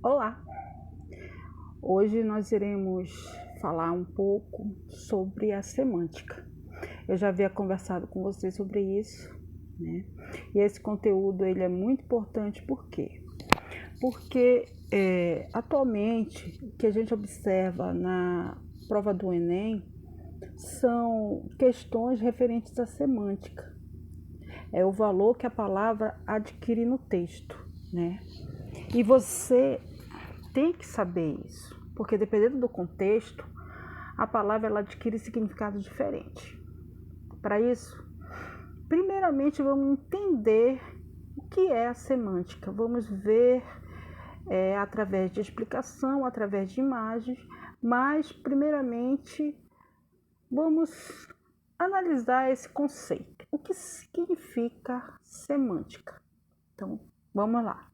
Olá! Hoje nós iremos falar um pouco sobre a semântica. Eu já havia conversado com você sobre isso, né? E esse conteúdo ele é muito importante, por quê? Porque atualmente o que a gente observa na prova do Enem são questões referentes à semântica. É o valor que a palavra adquire no texto, né? E você tem que saber isso, porque dependendo do contexto, a palavra ela adquire significado diferente. Para isso, primeiramente vamos entender o que é a semântica. Vamos ver através de explicação, através de imagens, mas primeiramente vamos analisar esse conceito. O que significa semântica? Então, vamos lá.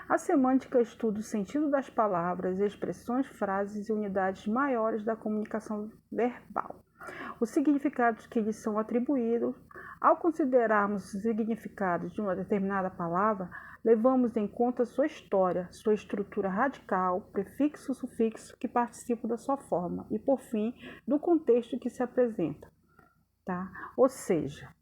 A semântica estuda o sentido das palavras, expressões, frases e unidades maiores da comunicação verbal. Os significados que lhes são atribuídos, ao considerarmos os significados de uma determinada palavra, levamos em conta sua história, sua estrutura radical, prefixo, sufixo que participam da sua forma e, por fim, do contexto que se apresenta. Tá? Ou seja,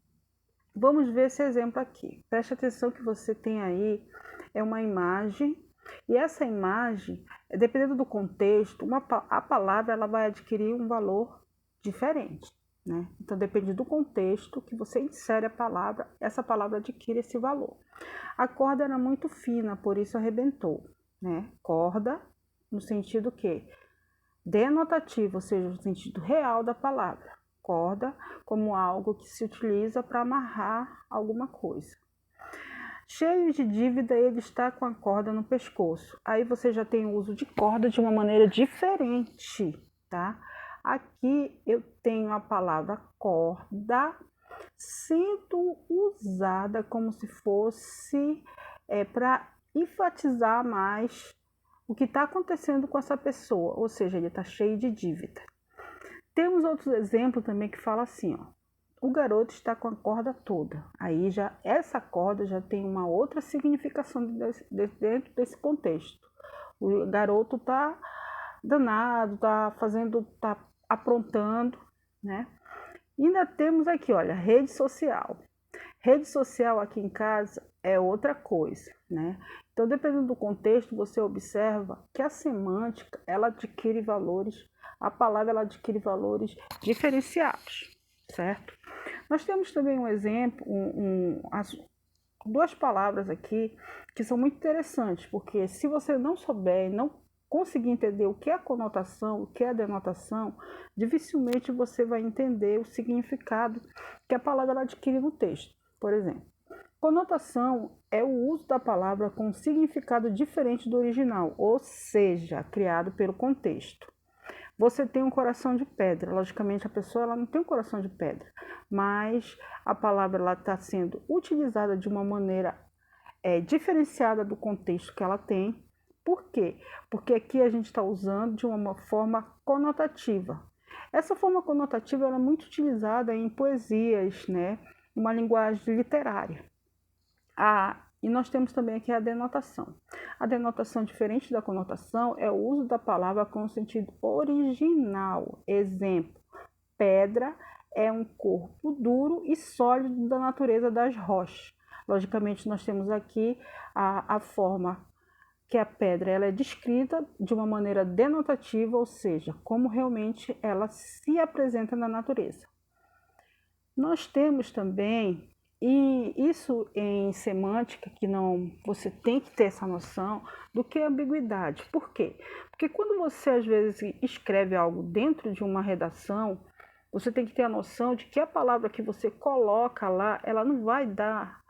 vamos ver esse exemplo aqui. Preste atenção que você tem aí uma imagem, e essa imagem, dependendo do contexto, a palavra ela vai adquirir um valor diferente, né? Então depende do contexto que você insere a palavra, essa palavra adquire esse valor. A corda era muito fina, por isso arrebentou, né? Corda no sentido que denotativo, ou seja, no sentido real da palavra. Corda como algo que se utiliza para amarrar alguma coisa. Cheio de dívida, ele está com a corda no pescoço. Aí você já tem o uso de corda de uma maneira diferente, tá? Aqui eu tenho a palavra corda sendo usada como se fosse para enfatizar mais o que está acontecendo com essa pessoa, ou seja, ele está cheio de dívida. Temos outros exemplos também que fala assim, ó. O garoto está com a corda toda. Aí já essa corda já tem uma outra significação dentro desse contexto. O garoto está danado, está aprontando, né? E ainda temos aqui, olha, rede social. Rede social aqui em casa é outra coisa, né? Então, dependendo do contexto, você observa que a semântica, ela adquire valores, a palavra ela adquire valores diferenciados, certo? Nós temos também um exemplo, duas palavras aqui que são muito interessantes, porque se você não souber e não conseguir entender o que é a conotação, o que é a denotação, dificilmente você vai entender o significado que a palavra adquire no texto. Por exemplo, conotação é o uso da palavra com um significado diferente do original, ou seja, criado pelo contexto. Você tem um coração de pedra. Logicamente, a pessoa ela não tem um coração de pedra, mas a palavra está sendo utilizada de uma maneira diferenciada do contexto que ela tem. Por quê? Porque aqui a gente está usando de uma forma conotativa. Essa forma conotativa ela é muito utilizada em poesias, né? Uma linguagem literária. E nós temos também aqui a denotação. A denotação, diferente da conotação, é o uso da palavra com o sentido original. Exemplo, pedra é um corpo duro e sólido da natureza das rochas. Logicamente, nós temos aqui a forma que a pedra ela é descrita de uma maneira denotativa, ou seja, como realmente ela se apresenta na natureza. Nós temos também, e isso em semântica, que não, você tem que ter essa noção do que é ambiguidade. Por quê? Porque quando você às vezes escreve algo dentro de uma redação, você tem que ter a noção de que a palavra que você coloca lá, ela não vai dar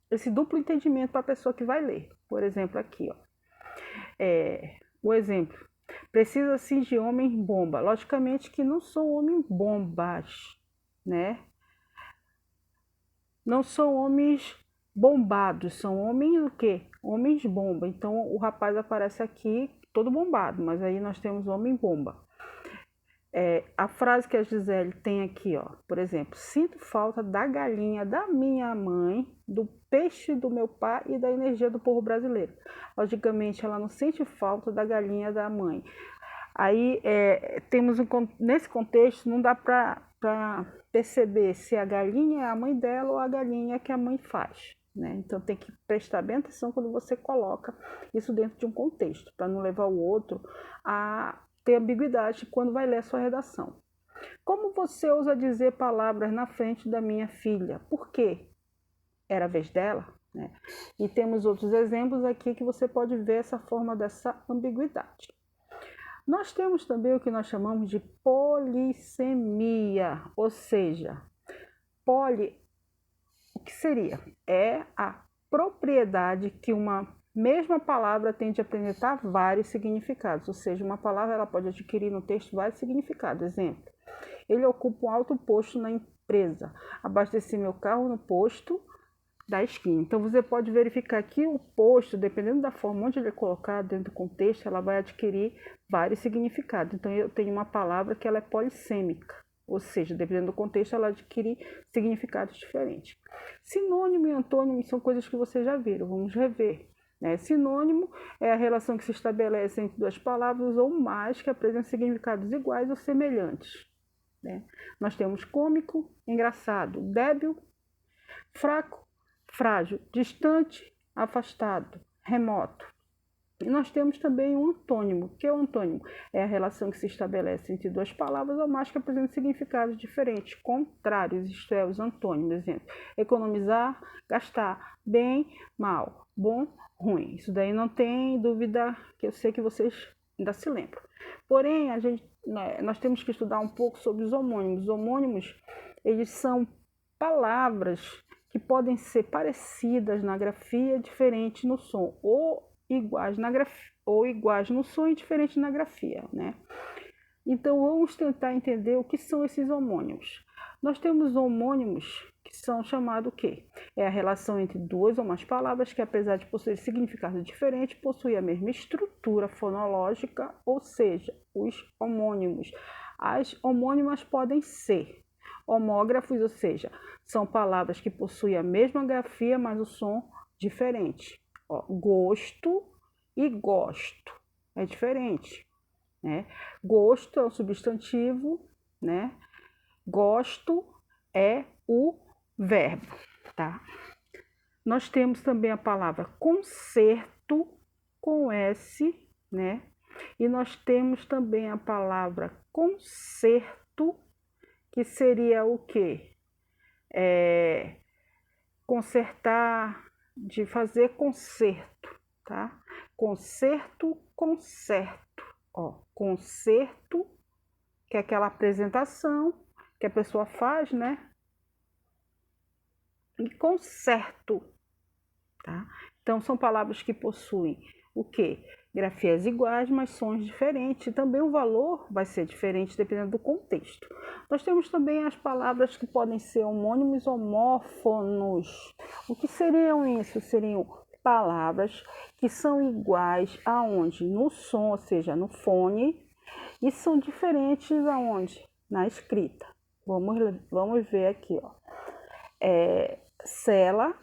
esse duplo entendimento para a pessoa que vai ler. Por exemplo, aqui, ó, o exemplo. Precisa sim de homem bomba. Logicamente que não são homens bombas, né? Não são homens bombados, são homens o quê? Homens bomba. Então o rapaz aparece aqui todo bombado, mas aí nós temos homem bomba. A frase que a Gisele tem aqui, ó, por exemplo, sinto falta da galinha da minha mãe, do peixe do meu pai e da energia do povo brasileiro. Logicamente, ela não sente falta da galinha da mãe. Aí, nesse contexto, não dá para perceber se a galinha é a mãe dela ou a galinha que a mãe faz, né? Então, tem que prestar bem atenção quando você coloca isso dentro de um contexto, para não levar o outro a ter ambiguidade quando vai ler a sua redação. Como você ousa dizer palavras na frente da minha filha? Por quê? Era a vez dela? Né? E temos outros exemplos aqui que você pode ver essa forma dessa ambiguidade. Nós temos também o que nós chamamos de polissemia, ou seja, o que seria? É a propriedade que uma mesma palavra tem de apresentar vários significados, ou seja, uma palavra ela pode adquirir no texto vários significados. Exemplo, ele ocupa um alto posto na empresa. Abasteci meu carro no posto da esquina. Então, você pode verificar que o posto, dependendo da forma onde ele é colocado dentro do contexto, ela vai adquirir vários significados. Então, eu tenho uma palavra que ela é polissêmica, ou seja, dependendo do contexto, ela adquire significados diferentes. Sinônimo e antônimo são coisas que vocês já viram, vamos rever. Sinônimo é a relação que se estabelece entre duas palavras ou mais que apresentam significados iguais ou semelhantes. Nós temos cômico, engraçado, débil, fraco, frágil, distante, afastado, remoto. E nós temos também um antônimo. O que é o antônimo? É a relação que se estabelece entre duas palavras ou mais que apresentam significados diferentes, contrários, isto é, os antônimos. Exemplo, economizar, gastar, bem, mal, bom, ruim. Isso daí não tem dúvida, que eu sei que vocês ainda se lembram. Porém, nós temos que estudar um pouco sobre os homônimos. Os homônimos, eles são palavras que podem ser parecidas na grafia, diferentes no som, ou iguais na grafia, ou iguais no som e diferentes na grafia, né? Então, vamos tentar entender o que são esses homônimos. Nós temos homônimos que são chamados o quê? É a relação entre duas ou mais palavras que, apesar de possuir significados diferentes, possuem a mesma estrutura fonológica, ou seja, os homônimos. As homônimas podem ser homógrafos, ou seja, são palavras que possuem a mesma grafia, mas o som diferente. Gosto e gosto é diferente, né? Gosto é um substantivo, né? Gosto é o verbo, tá? Nós temos também a palavra concerto com S, né? E nós temos também a palavra concerto, que seria o quê? Consertar, de fazer concerto, tá? Concerto, concerto. Concerto, que é aquela apresentação que a pessoa faz, né? E concerto, tá? Então, são palavras que possuem o quê? Grafias iguais, mas sons diferentes. Também o valor vai ser diferente dependendo do contexto. Nós temos também as palavras que podem ser homônimos homófonos. O que seriam isso? Seriam palavras que são iguais aonde? No som, ou seja, no fone, e são diferentes aonde? Na escrita. Vamos ver aqui, cela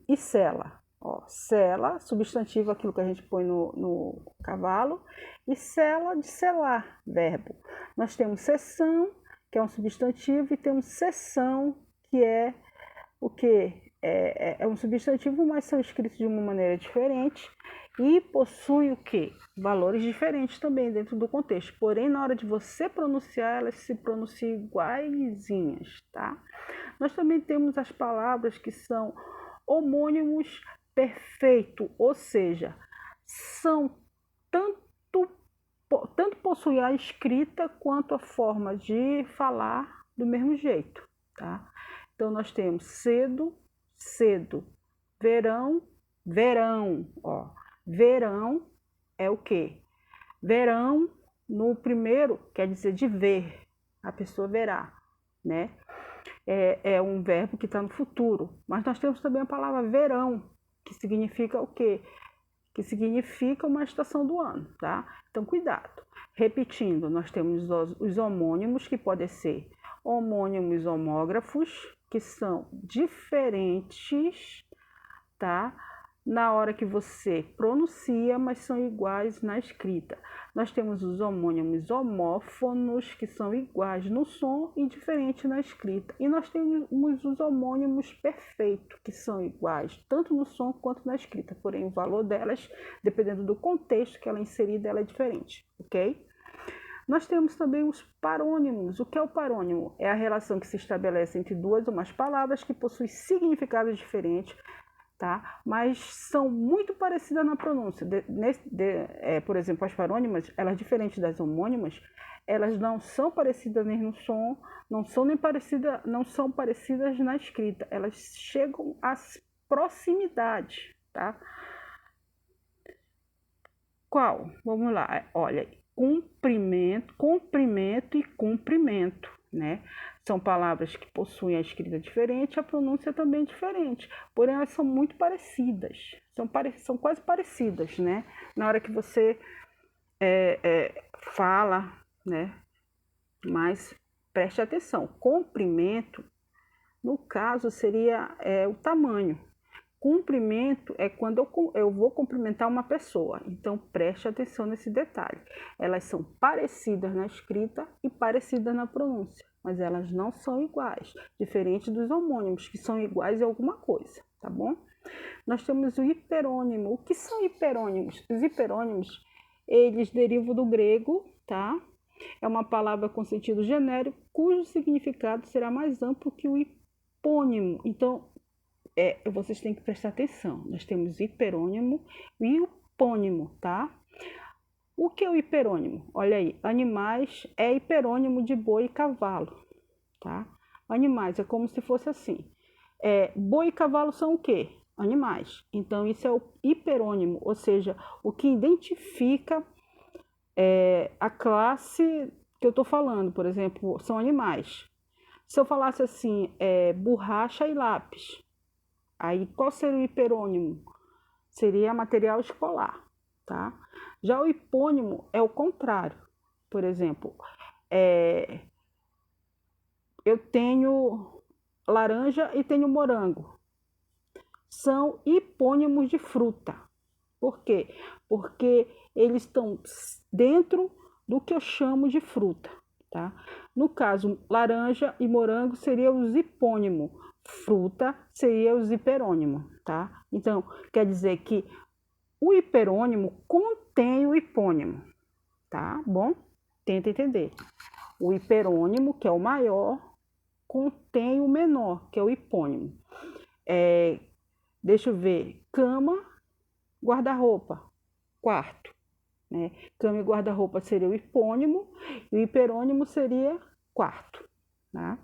e cela. Cela, substantivo, aquilo que a gente põe no cavalo, e cela, de selar, verbo. Nós temos sessão, que é um substantivo, e temos sessão, que é o quê? É um substantivo, mas são escritos de uma maneira diferente e possuem o quê? Valores diferentes também dentro do contexto. Porém, na hora de você pronunciar, elas se pronunciam iguaizinhas, tá? Nós também temos as palavras que são homônimos perfeito, ou seja, são tanto possuem a escrita quanto a forma de falar do mesmo jeito, tá? Então, nós temos cedo, cedo, verão, verão, verão é o quê? Verão, no primeiro, quer dizer de ver, a pessoa verá, né? É um verbo que está no futuro, mas nós temos também a palavra verão, que significa o quê? Que significa uma estação do ano, tá? Então, cuidado. Repetindo, nós temos os homônimos, que podem ser homônimos homógrafos, que são diferentes tá? Na hora que você pronuncia, mas são iguais na escrita. Nós temos os homônimos homófonos, que são iguais no som e diferentes na escrita. E nós temos os homônimos perfeitos, que são iguais tanto no som quanto na escrita. Porém, o valor delas, dependendo do contexto que ela é inserida, ela é diferente, ok? Nós temos também os parônimos. O que é o parônimo? É a relação que se estabelece entre duas ou mais palavras que possuem significados diferentes, tá? Mas são muito parecidas na pronúncia. Por exemplo, as parônimas, elas diferentes das homônimas, elas não são parecidas nem no som, não são parecidas na escrita. Elas chegam às proximidades, tá? Qual? Vamos lá. Olha, comprimento e cumprimento, né? São palavras que possuem a escrita diferente, a pronúncia também diferente, porém elas são muito parecidas, são quase parecidas, né? Na hora que você fala, né? Mas preste atenção, comprimento, no caso, seria o tamanho. Cumprimento é quando eu vou cumprimentar uma pessoa. Então, preste atenção nesse detalhe. Elas são parecidas na escrita e parecidas na pronúncia, mas elas não são iguais, diferente dos homônimos, que são iguais em alguma coisa, tá bom? Nós temos o hiperônimo. O que são hiperônimos? Os hiperônimos, eles derivam do grego, tá? É uma palavra com sentido genérico, cujo significado será mais amplo que o hipônimo. Então, vocês têm que prestar atenção. Nós temos hiperônimo e hipônimo, tá? O que é o hiperônimo? Olha aí, animais é hiperônimo de boi e cavalo, tá? Animais é como se fosse assim. Boi e cavalo são o quê? Animais. Então, isso é o hiperônimo, ou seja, o que identifica a classe que eu estou falando. Por exemplo, são animais. Se eu falasse assim, borracha e lápis, aí qual seria o hiperônimo? Seria material escolar, tá? Já o hipônimo é o contrário. Por exemplo, eu tenho laranja e tenho morango. São hipônimos de fruta. Por quê? Porque eles estão dentro do que eu chamo de fruta, tá? No caso, laranja e morango seriam os hipônimos. Fruta seria os hiperônimos, tá? Então, quer dizer que o hiperônimo contém o hipônimo, tá bom? Tenta entender. O hiperônimo, que é o maior, contém o menor, que é o hipônimo. Deixa eu ver. Cama, guarda-roupa, quarto, né? Cama e guarda-roupa seria o hipônimo e o hiperônimo seria quarto, tá?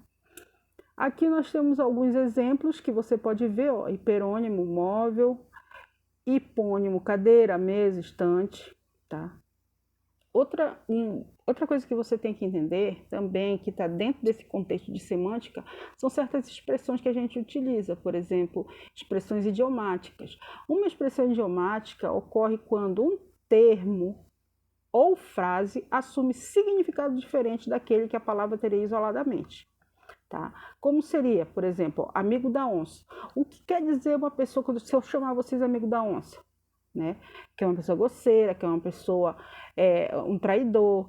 Aqui nós temos alguns exemplos que você pode ver, ó, hiperônimo, móvel, hipônimo, cadeira, mesa, estante, tá? Outra coisa que você tem que entender também, que está dentro desse contexto de semântica, são certas expressões que a gente utiliza, por exemplo, expressões idiomáticas. Uma expressão idiomática ocorre quando um termo ou frase assume significado diferente daquele que a palavra teria isoladamente. Tá? Como seria, por exemplo, amigo da onça? O que quer dizer uma pessoa, se eu chamar vocês amigo da onça? Né? Que é uma pessoa grosseira, que é uma pessoa, um traidor.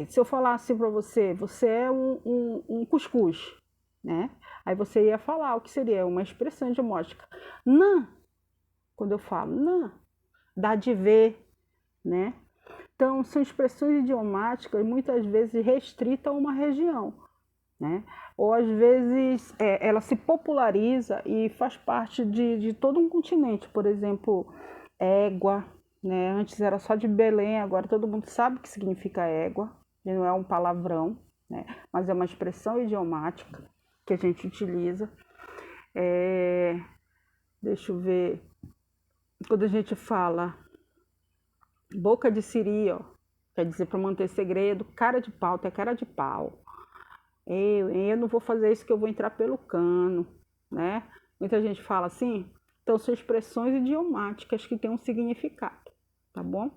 Se eu falar assim para você, você é um cuscuz, né? Aí você ia falar o que seria uma expressão idiomótica. Não, quando eu falo não, dá de ver, né? Então, são expressões idiomáticas muitas vezes restritas a uma região, né? Ou às vezes ela se populariza e faz parte de todo um continente. Por exemplo, égua, né? Antes era só de Belém, agora todo mundo sabe o que significa égua, não é um palavrão, né? Mas é uma expressão idiomática que a gente utiliza. Deixa eu ver, quando a gente fala boca de siri, ó, quer dizer para manter segredo. Cara de pau, tem cara de pau. Eu não vou fazer isso que eu vou entrar pelo cano, né? Muita gente fala assim. Então, são expressões idiomáticas que têm um significado, tá bom?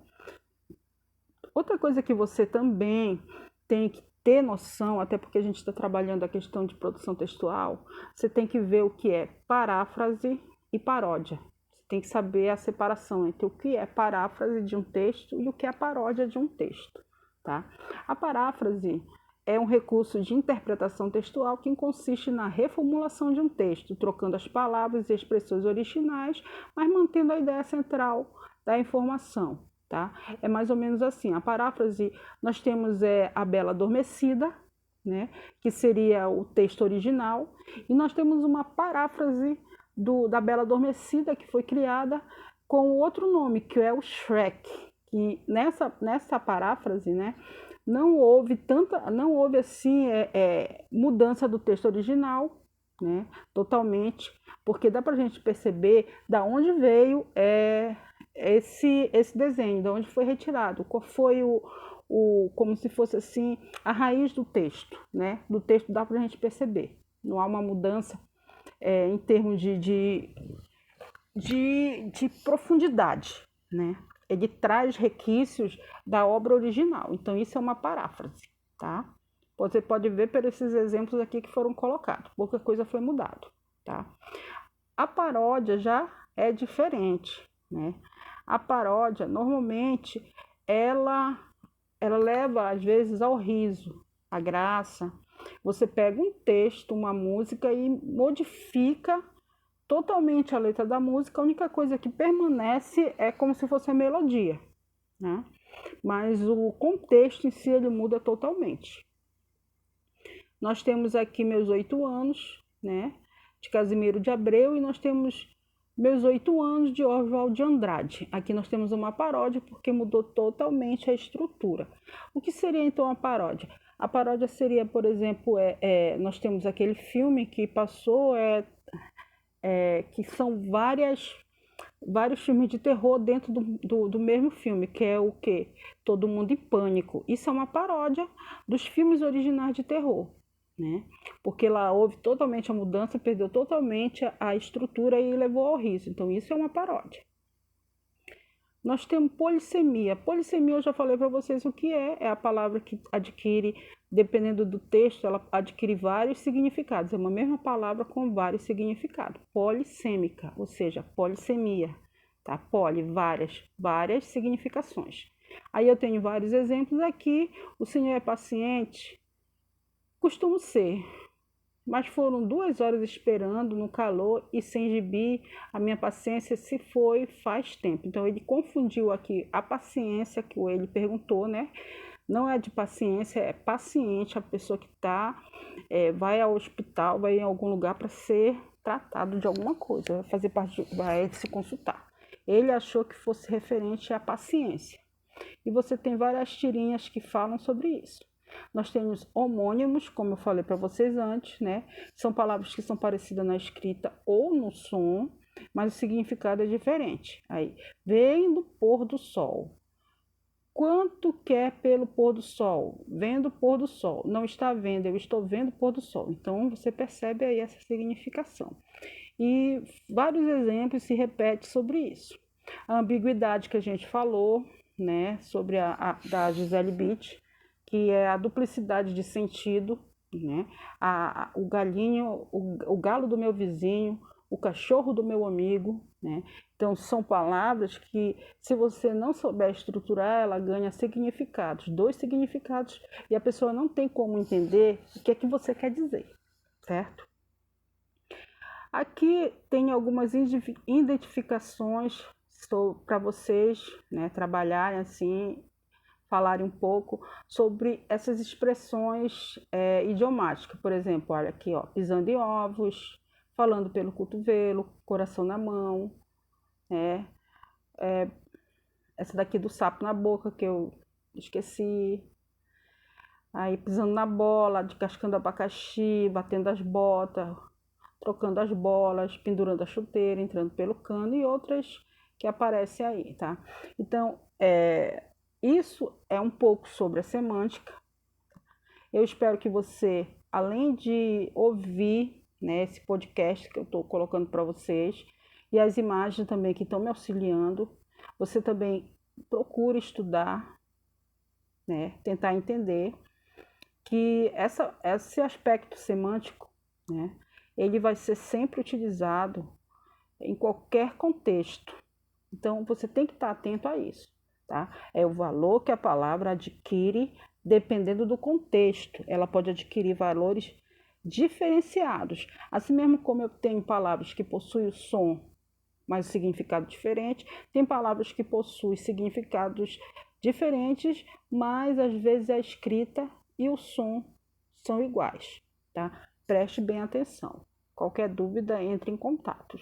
Outra coisa que você também tem que ter noção, até porque a gente está trabalhando a questão de produção textual, você tem que ver o que é paráfrase e paródia. Você tem que saber a separação entre o que é paráfrase de um texto e o que é paródia de um texto, tá? A paráfrase é um recurso de interpretação textual que consiste na reformulação de um texto, trocando as palavras e expressões originais, mas mantendo a ideia central da informação, tá? É mais ou menos assim. A paráfrase, nós temos a Bela Adormecida, né, que seria o texto original, e nós temos uma paráfrase da Bela Adormecida que foi criada com outro nome, que é o Shrek. E nessa paráfrase, né, não houve assim mudança do texto original, né, totalmente, porque dá para a gente perceber da onde veio esse desenho, de onde foi retirado, qual foi como se fosse assim a raiz do texto, né? Do texto dá para a gente perceber, não há uma mudança em termos de profundidade, né? Ele traz requisitos da obra original. Então, isso é uma paráfrase, tá? Você pode ver por esses exemplos aqui que foram colocados. Pouca coisa foi mudada, tá? A paródia já é diferente, né? A paródia, normalmente, ela leva, às vezes, ao riso, à graça. Você pega um texto, uma música e modifica totalmente a letra da música, a única coisa que permanece é como se fosse a melodia, né? Mas o contexto em si ele muda totalmente. Nós temos aqui Meus 8 Anos, né, de Casimiro de Abreu, e nós temos Meus 8 Anos, de Oswald de Andrade. Aqui nós temos uma paródia porque mudou totalmente a estrutura. O que seria então a paródia? A paródia seria, por exemplo, nós temos aquele filme que passou, que são vários filmes de terror dentro do mesmo filme, que é o quê? Todo Mundo em Pânico. Isso é uma paródia dos filmes originais de terror, né? Porque lá houve totalmente a mudança, perdeu totalmente a estrutura e levou ao riso. Então isso é uma paródia. Nós temos polissemia. Polissemia eu já falei para vocês o que é. É a palavra que adquire, dependendo do texto, ela adquire vários significados. É uma mesma palavra com vários significados. Polissêmica, ou seja, polissemia. Tá? Poli, várias significações. Aí eu tenho vários exemplos aqui. O senhor é paciente? Costumo ser. Mas foram 2 horas esperando no calor e sem gibi, a minha paciência se foi faz tempo. Então ele confundiu aqui a paciência que ele perguntou, né? Não é de paciência, é paciente, a pessoa que vai ao hospital, vai em algum lugar para ser tratado de alguma coisa, vai fazer parte, vai se consultar. Ele achou que fosse referente à paciência. E você tem várias tirinhas que falam sobre isso. Nós temos homônimos, como eu falei para vocês antes, né? São palavras que são parecidas na escrita ou no som, mas o significado é diferente. Aí, vem do pôr do sol. Quanto quer pelo pôr do sol? Vendo o pôr do sol. Não está vendo, eu estou vendo o pôr do sol. Então, você percebe aí essa significação. E vários exemplos se repetem sobre isso. A ambiguidade que a gente falou, né? Sobre da Gisele Bündchen, que é a duplicidade de sentido, né? O galinho, o galo do meu vizinho, o cachorro do meu amigo, né? Então são palavras que, se você não souber estruturar, ela ganha significados, 2 significados, e a pessoa não tem como entender o que é que você quer dizer, certo? Aqui tem algumas identificações para vocês, né, trabalharem assim, falarem um pouco sobre essas expressões idiomáticas. Por exemplo, olha aqui, ó, pisando em ovos, falando pelo cotovelo, coração na mão, né? Essa daqui do sapo na boca, que eu esqueci. Aí pisando na bola, descascando abacaxi, batendo as botas, trocando as bolas, pendurando a chuteira, entrando pelo cano e outras que aparecem aí, tá? Então, isso é um pouco sobre a semântica. Eu espero que você, além de ouvir, né, esse podcast que eu estou colocando para vocês, e as imagens também que estão me auxiliando, você também procure estudar, né, tentar entender que esse aspecto semântico, né, ele vai ser sempre utilizado em qualquer contexto. Então, você tem que estar atento a isso, tá? É o valor que a palavra adquire dependendo do contexto. Ela pode adquirir valores diferenciados. Assim mesmo como eu tenho palavras que possuem o som, mas significado diferente, tem palavras que possuem significados diferentes, mas às vezes a escrita e o som são iguais, tá? Preste bem atenção. Qualquer dúvida, entre em contato.